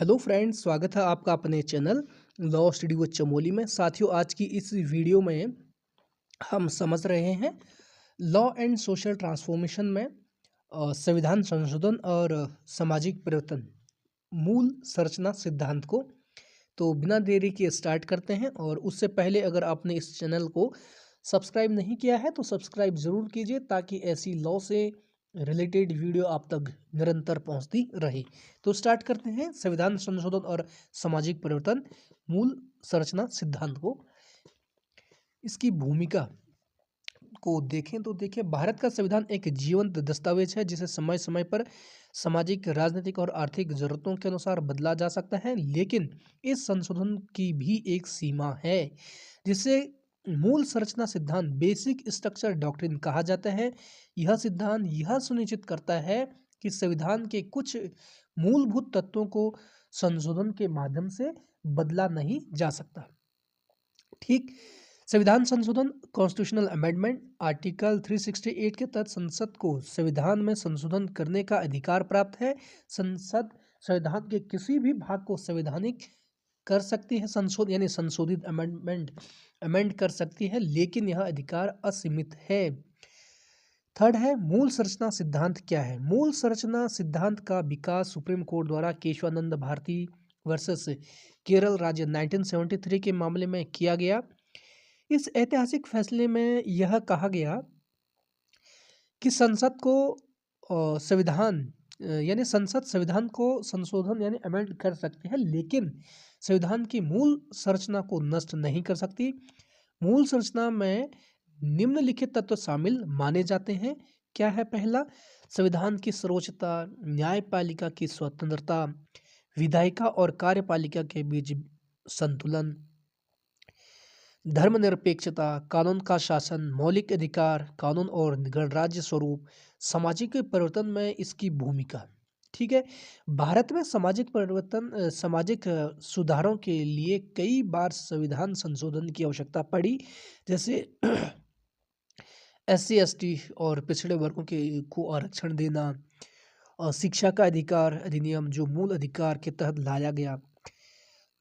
Hello friends, स्वागत है आपका अपने channel law study with Chamoli में। साथियों, आज की इस वीडियो में हम समझ रहे हैं लॉ एंड सोशल ट्रांसफॉर्मेशन में संविधान संशोधन और सामाजिक परिवर्तन मूल संरचना सिद्धांत को। तो बिना देरी के स्टार्ट करते हैं। और उससे पहले अगर आपने इस चैनल को सब्सक्राइब नहीं किया है तो सब्सक्राइब ज़रूर कीजिए, ताकि ऐसी लॉ से रिलेटेड वीडियो आप तक निरंतर पहुंचती रहे। तो स्टार्ट करते हैं संविधान संशोधन और सामाजिक परिवर्तन मूल संरचना सिद्धांत को। इसकी भूमिका को देखें तो देखिए, भारत का संविधान एक जीवंत दस्तावेज है जिसे समय समय पर सामाजिक, राजनीतिक और आर्थिक जरूरतों के अनुसार बदला जा सकता है। लेकिन इस संशोधन की भी एक सीमा है, जिसे मूल संरचना सिद्धांत, बेसिक स्ट्रक्चर डॉक्ट्रिन कहा जाता है। यह सिद्धांत यह सुनिश्चित करता है कि संविधान के कुछ मूलभूत तत्वों को संशोधन के माध्यम से बदला नहीं जा सकता। ठीक। संविधान संशोधन, कॉन्स्टिट्यूशनल अमेंडमेंट, आर्टिकल 368 के तहत संसद को संविधान में संशोधन करने का अधिकार प्राप्त है। संसद संविधान के किसी भी भाग को संवैधानिक कर सकती है, संशोधित अमेंड कर सकती है, लेकिन यह अधिकार असीमित है। थर्ड है, मूल संरचना सिद्धांत क्या है। मूल संरचना सिद्धांत का विकास सुप्रीम कोर्ट द्वारा केशवानंद भारती वर्सेस केरल राज्य 1973 के मामले में किया गया। इस ऐतिहासिक फैसले में यह कहा गया कि संसद को संसद संविधान को संशोधन अमेंड कर सकती है, लेकिन संविधान की मूल संरचना को नष्ट नहीं कर सकती। मूल संरचना में निम्नलिखित तत्व शामिल माने जाते हैं। क्या है? पहला, संविधान की सर्वोच्चता, न्यायपालिका की स्वतंत्रता, विधायिका और कार्यपालिका के बीच संतुलन, धर्मनिरपेक्षता, कानून का शासन, मौलिक अधिकार, कानून और गणराज्य स्वरूप, सामाजिक परिवर्तन में इसकी भूमिका। ठीक है। भारत में सामाजिक सुधारों के लिए कई बार संविधान संशोधन की आवश्यकता पड़ी, जैसे SC ST और पिछड़े वर्गों को आरक्षण देना, और शिक्षा का अधिकार अधिनियम जो मूल अधिकार के तहत लाया गया,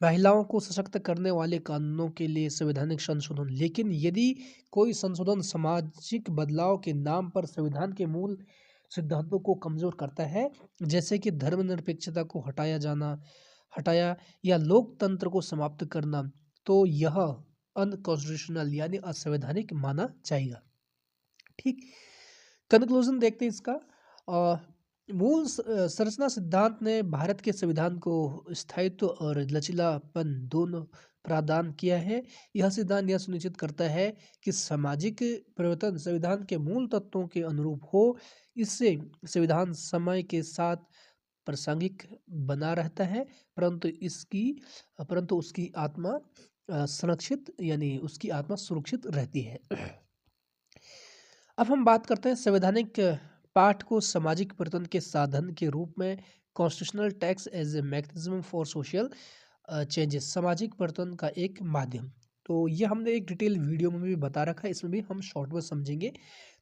महिलाओं को सशक्त करने वाले कानूनों के लिए संवैधानिक संशोधन। लेकिन यदि कोई संशोधन सामाजिक बदलाव के नाम पर संविधान के मूल सिद्धांतों को कमजोर करता है, जैसे कि धर्मनिरपेक्षता को हटाया या लोकतंत्र को समाप्त करना, तो यह अनकॉन्स्टिट्यूशनल असंवैधानिक माना जाएगा। ठीक। कंक्लूजन देखते हैं इसका। संरचना सिद्धांत ने भारत के संविधान को स्थायित्व और लचीलापन दोनों प्रदान किया है। यह सिद्धांत यह सुनिश्चित करता है कि सामाजिक परिवर्तन संविधान के मूल तत्वों के अनुरूप हो। इससे संविधान समय के साथ प्रासंगिक बना रहता है, परंतु उसकी आत्मा सुरक्षित रहती है। अब हम बात करते हैं संवैधानिक पाठ को सामाजिक परिवर्तन के साधन के रूप में। Constitutional tax as a mechanism for social changes, सामाजिक परिवर्तन का एक माध्यम। तो ये हमने एक डिटेल वीडियो में भी बता रखा है, इसमें भी हम शॉर्ट में समझेंगे।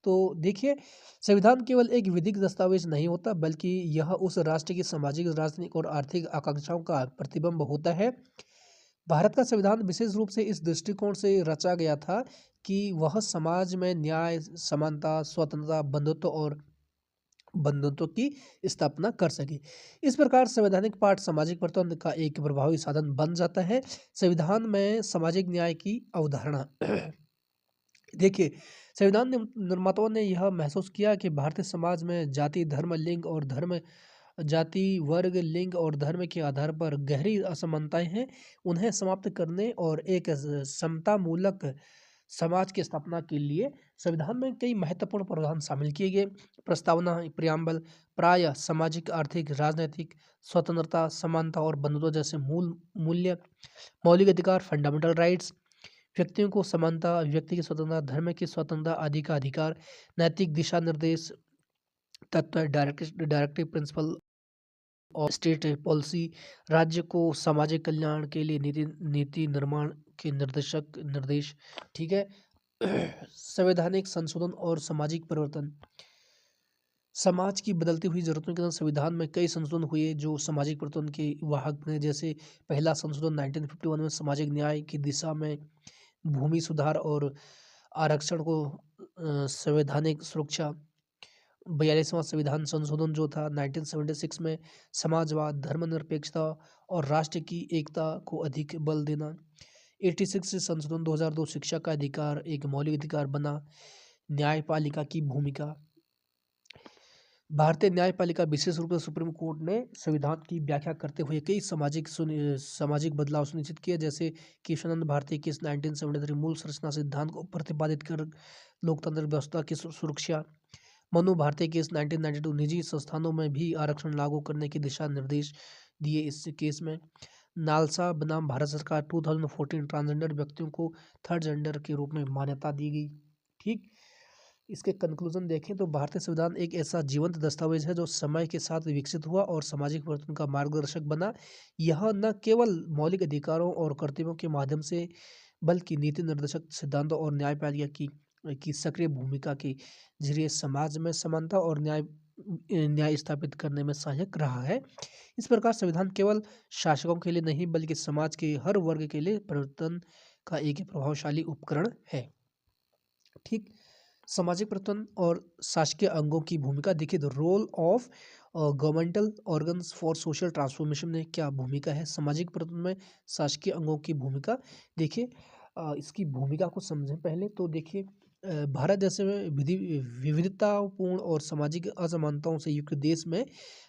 तो देखिए, संविधान केवल एक विधिक दस्तावेज नहीं होता, बल्कि यह उस राष्ट्र की सामाजिक, राजनीतिक और आर्थिक आकांक्षाओं का प्रतिबिंब होता है। भारत का संविधान विशेष रूप से इस दृष्टिकोण से रचा गया था कि वह समाज में न्याय, समानता, स्वतंत्रता, बंधुत्व की स्थापना कर सके। इस प्रकार संवैधानिक पाठ सामाजिक परिवर्तन का एक प्रभावी साधन बन जाता है। संविधान में सामाजिक न्याय की अवधारणा देखिए, संविधान निर्माताओं ने यह महसूस किया कि भारतीय समाज में जाति, वर्ग, लिंग और धर्म के आधार पर गहरी असमानताएं हैं। उन्हें समाप्त करने और एक समतामूलक समाज की स्थापना के लिए संविधान में कई महत्वपूर्ण प्रावधान शामिल किए गए। प्रस्तावना, प्रियम्बल प्रायः सामाजिक, आर्थिक, राजनीतिक स्वतंत्रता, समानता और बंधुत्व जैसे मूल्य, मौलिक अधिकार, फंडामेंटल राइट्स, व्यक्तियों को समानता, व्यक्ति की स्वतंत्रता, धर्म की स्वतंत्रता आदि का अधिकार, नैतिक दिशा निर्देश तत्व, डायरेक्टिव प्रिंसिपल और स्टेट पॉलिसी, राज्य को सामाजिक कल्याण के लिए नीति निर्माण के निर्देश। ठीक है। संवैधानिक संशोधन और सामाजिक परिवर्तन। समाज की बदलती हुई ज़रूरतों के अनुसार संविधान में कई संशोधन हुए जो सामाजिक परिवर्तन के वाहक बने। जैसे पहला संशोधन 1951 में सामाजिक न्याय की दिशा में भूमि सुधार और आरक्षण को संवैधानिक सुरक्षा। 42वां संविधान संशोधन जो था 1976 में समाजवाद, धर्मनिरपेक्षता और राष्ट्र की एकता को अधिक बल देना। 86 से संशोधन 2002 शिक्षा का अधिकार एक मौलिक अधिकार बना। न्यायपालिका की भूमिका। भारतीय न्यायपालिका विशेष रूप से सुप्रीम कोर्ट ने संविधान की व्याख्या करते हुए कई सामाजिक बदलाव सुनिश्चित किए। जैसे केशवानंद भारती केस 1973 मूल संरचना सिद्धांत को प्रतिपादित कर लोकतांत्रिक व्यवस्था की सुरक्षा। मनु भारती केस 1992 निजी संस्थानों में भी आरक्षण लागू करने के दिशा निर्देश दिए। इस केस में नालसा बनाम भारत सरकार 2014 ट्रांसजेंडर व्यक्तियों को थर्ड जेंडर के रूप में मान्यता दी गई। ठीक, इसके कंक्लूजन देखें तो भारतीय संविधान एक ऐसा जीवंत दस्तावेज है जो समय के साथ विकसित हुआ और सामाजिक परिवर्तन का मार्गदर्शक बना। यह न केवल मौलिक अधिकारों और कर्तव्यों के माध्यम से बल्कि नीति निर्देशक सिद्धांतों और न्यायपालिका की सक्रिय भूमिका के जरिए समाज में समानता और न्याय स्थापित करने में सहायक रहा है। इस प्रकार संविधान केवल शासकों के लिए नहीं बल्कि समाज के हर वर्ग के लिए परिवर्तन का एक प्रभावशाली उपकरण है। ठीक, सामाजिक परिवर्तन और शासकीय अंगों की भूमिका देखिए। The role of governmental organs for social transformation में क्या भूमिका है सामाजिक परिवर्तन में शासकीय अंगों की भूमिका। देखिए इसकी भूमिका को समझें पहले तो देखिए भारत जैसे में विविधतापूर्ण और सामाजिक असमानताओं से युक्त देश में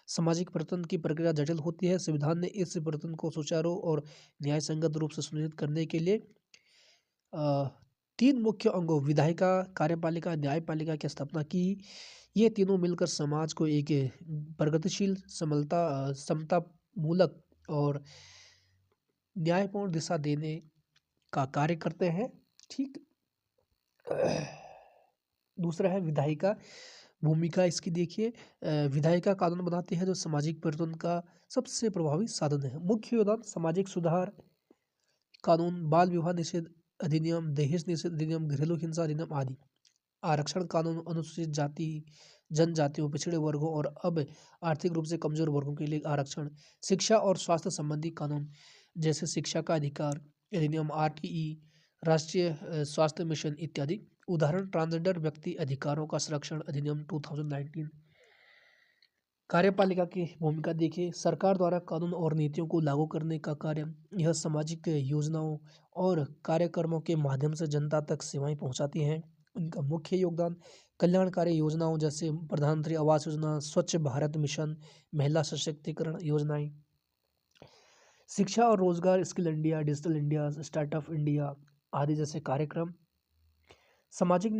सामाजिक परिवर्तन की प्रक्रिया जटिल होती है। संविधान ने इस परिवर्तन को सुचारू और न्याय संगत रूप से सुनिश्चित करने के लिए तीन मुख्य अंगों विधायिका, कार्यपालिका, न्यायपालिका की स्थापना की। ये तीनों मिलकर समाज को एक प्रगतिशील, समतामूलक और न्यायपूर्ण दिशा देने का कार्य करते हैं। ठीक, दूसरा है विधायिका भूमिका। इसकी देखिए विधायिका कानून बनाती है जो सामाजिक परिवर्तन का सबसे प्रभावी साधन है। मुख्य योगदान सामाजिक सुधार कानून, बाल विवाह निषेध अधिनियम, दहेज निषेध अधिनियम, घरेलू हिंसा अधिनियम आदि। आरक्षण कानून अनुसूचित जाति, जनजातियों, पिछड़े वर्गों और अब आर्थिक रूप से कमजोर वर्गों के लिए आरक्षण। शिक्षा और स्वास्थ्य संबंधी कानून जैसे शिक्षा का अधिकार अधिनियम, आरटीई, राष्ट्रीय स्वास्थ्य मिशन इत्यादि। उदाहरण ट्रांसजेंडर व्यक्ति अधिकारों का संरक्षण अधिनियम 2019। कार्यपालिका की भूमिका देखिए सरकार द्वारा कानून और नीतियों को लागू करने का कार्य। यह सामाजिक योजनाओं और कार्यक्रमों के माध्यम से जनता तक सेवाएं पहुंचाती हैं। उनका मुख्य योगदान कल्याणकारी योजनाओं जैसे प्रधानमंत्री आवास योजना, स्वच्छ भारत मिशन, महिला सशक्तिकरण योजनाएं। शिक्षा और रोजगार, skill India, digital India, startup India आदि जैसे कार्यक्रम। सामाजिक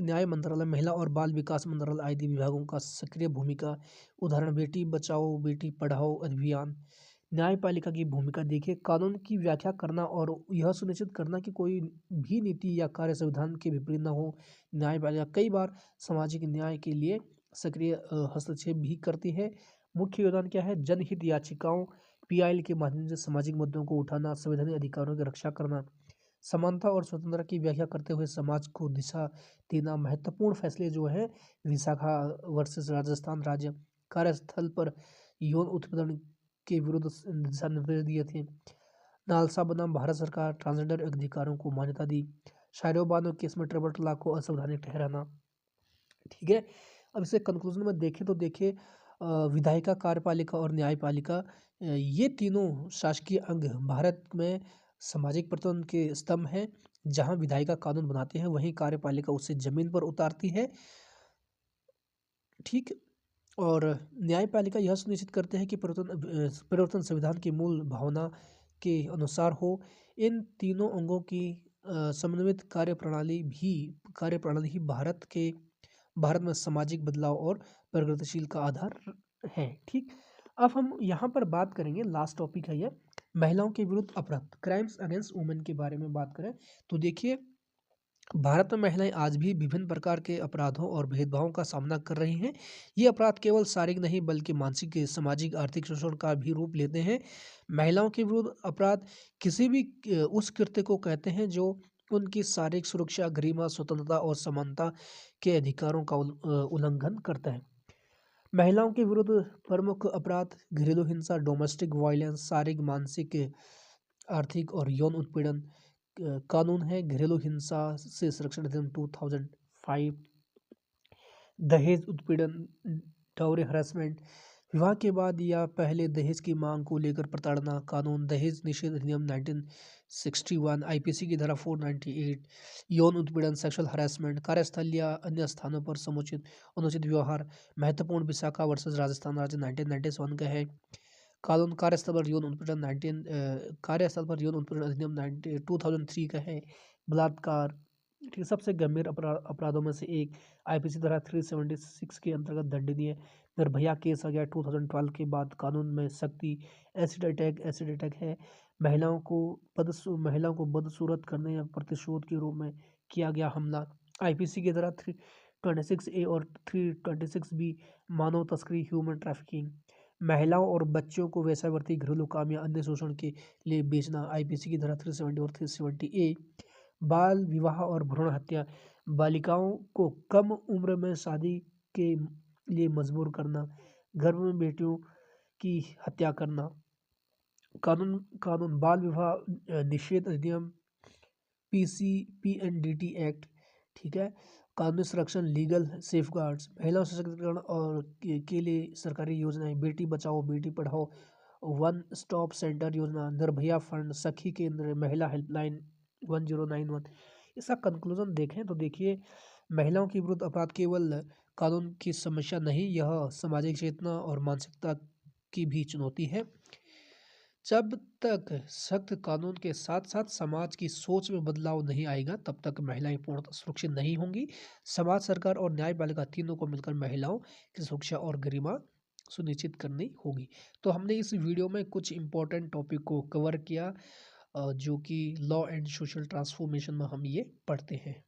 न्याय मंत्रालय, महिला और बाल विकास मंत्रालय आदि विभागों का सक्रिय भूमिका। उदाहरण बेटी बचाओ बेटी पढ़ाओ अभियान। न्यायपालिका की भूमिका देखिए कानून की व्याख्या करना और यह सुनिश्चित करना कि कोई भी नीति या कार्य संविधान के विपरीत न हो। न्यायपालिका कई बार सामाजिक न्याय के लिए सक्रिय हस्तक्षेप भी करती है। मुख्य योगदान क्या है जनहित याचिकाओं पीआईएल के माध्यम से सामाजिक मुद्दों को उठाना, संवैधानिक अधिकारों की रक्षा करना। समानता और स्वतंत्रता की व्याख्या करते हुए समाज को दिशा देना। महत्वपूर्ण फैसले जो है विशाखा वर्सेस राजस्थान राज्य, कार्यस्थल पर यौन उत्पीड़न के विरुद्ध दिशा निर्देश दिए थे। नालसा बनाम भारत सरकार, ट्रांसजेंडर अधिकारों को मान्यता दी। शायरो बानो केस में ट्रिपल तलाक को असंवैधानिक ठहराना। ठीक है, अब इसे कंक्लूजन में देखें तो देखिए विधायिका, कार्यपालिका और न्यायपालिका ये तीनों शासकीय अंग भारत में सामाजिक परिवर्तन के स्तंभ हैं। जहां विधायिका कानून बनाते हैं वहीं कार्यपालिका उसे जमीन पर उतारती है। ठीक, और न्यायपालिका यह सुनिश्चित करते हैं कि परिवर्तन संविधान की मूल भावना के अनुसार हो। इन तीनों अंगों की समन्वित कार्यप्रणाली ही भारत में सामाजिक बदलाव और प्रगतिशील का आधार है। ठीक, अब हम यहाँ पर बात करेंगे, लास्ट टॉपिक है यह, महिलाओं के विरुद्ध अपराध, क्राइम्स अगेंस्ट वुमेन के बारे में बात करें तो देखिए भारत में महिलाएं आज भी विभिन्न प्रकार के अपराधों और भेदभावों का सामना कर रही हैं। ये अपराध केवल शारीरिक नहीं बल्कि मानसिक, सामाजिक, आर्थिक शोषण का भी रूप लेते हैं। महिलाओं के विरुद्ध अपराध किसी भी उस कृत्य को कहते हैं जो उनकी शारीरिक सुरक्षा, गरिमा, स्वतंत्रता और समानता के अधिकारों का उल्लंघन करता है। महिलाओं के विरुद्ध प्रमुख अपराध: घरेलू हिंसा, डोमेस्टिक वायलेंस, शारीरिक, मानसिक, आर्थिक और यौन उत्पीड़न कानून है। घरेलू हिंसा से संरक्षण अधिनियम 2005, दहेज उत्पीड़न, डाउरी हरासमेंट, विवाह के बाद या पहले दहेज की मांग को लेकर प्रताड़ना कानून, दहेज निषेध अधिनियम 1961, आईपीसी की धारा 498, यौन उत्पीड़न, सेक्सुअल हरासमेंट, कार्यस्थल या अन्य स्थानों पर समुचित अनुचित व्यवहार, महत्वपूर्ण विशाखा वर्सेस राजस्थान राज्य 1997 का है। कानून, कार्यस्थल पर यौन उत्पीड़न कार्यस्थल पर यौन उत्पीड़न अधिनियम 2003 का है। बलात्कार, ठीक है, सबसे गंभीर अपराधों में से एक, आईपीसी धारा 376 के अंतर्गत दंडनीय। निर्भया केस आ गया 2012 के बाद कानून में सख्ती। एसिड अटैक है, महिलाओं को बदसूरत करने या प्रतिशोध के रूप में किया गया हमला। आईपीसी की धारा 326A और 326B, मानव तस्करी, ह्यूमन ट्रैफिकिंग, महिलाओं और बच्चों को वेश्यावृत्ति, घरेलू काम या अन्य शोषण के लिए बेचना। आईपीसी की धारा 370 और 370A, बाल विवाह और भ्रूण हत्या, बालिकाओं को कम उम्र में शादी के लिए मजबूर करना, गर्भ में बेटियों की हत्या करना। कानून कानून बाल विवाह निषेध अधिनियम, PNDT एक्ट, ठीक है। कानूनी संरक्षण, लीगल सेफगार्ड्स, महिला सशक्तिकरण और के लिए सरकारी योजनाएं, Beti Bachao Beti Padhao, one stop centre योजना, निर्भया फंड, सखी केंद्र, महिला हेल्पलाइन 1091। इसका कंक्लूजन देखें तो देखिए, महिलाओं के विरुद्ध अपराध केवल कानून की समस्या नहीं, यह सामाजिक चेतना और मानसिकता की भी चुनौती है। जब तक सख्त कानून के साथ साथ समाज की सोच में बदलाव नहीं आएगा, तब तक महिलाएं पूर्णतः सुरक्षित नहीं होंगी। समाज, सरकार और न्यायपालिका तीनों को मिलकर महिलाओं की सुरक्षा और गरिमा सुनिश्चित करनी होगी। तो हमने इस वीडियो में कुछ इम्पोर्टेंट टॉपिक को कवर किया, जो कि लॉ एंड सोशल ट्रांसफॉर्मेशन में हम ये पढ़ते हैं।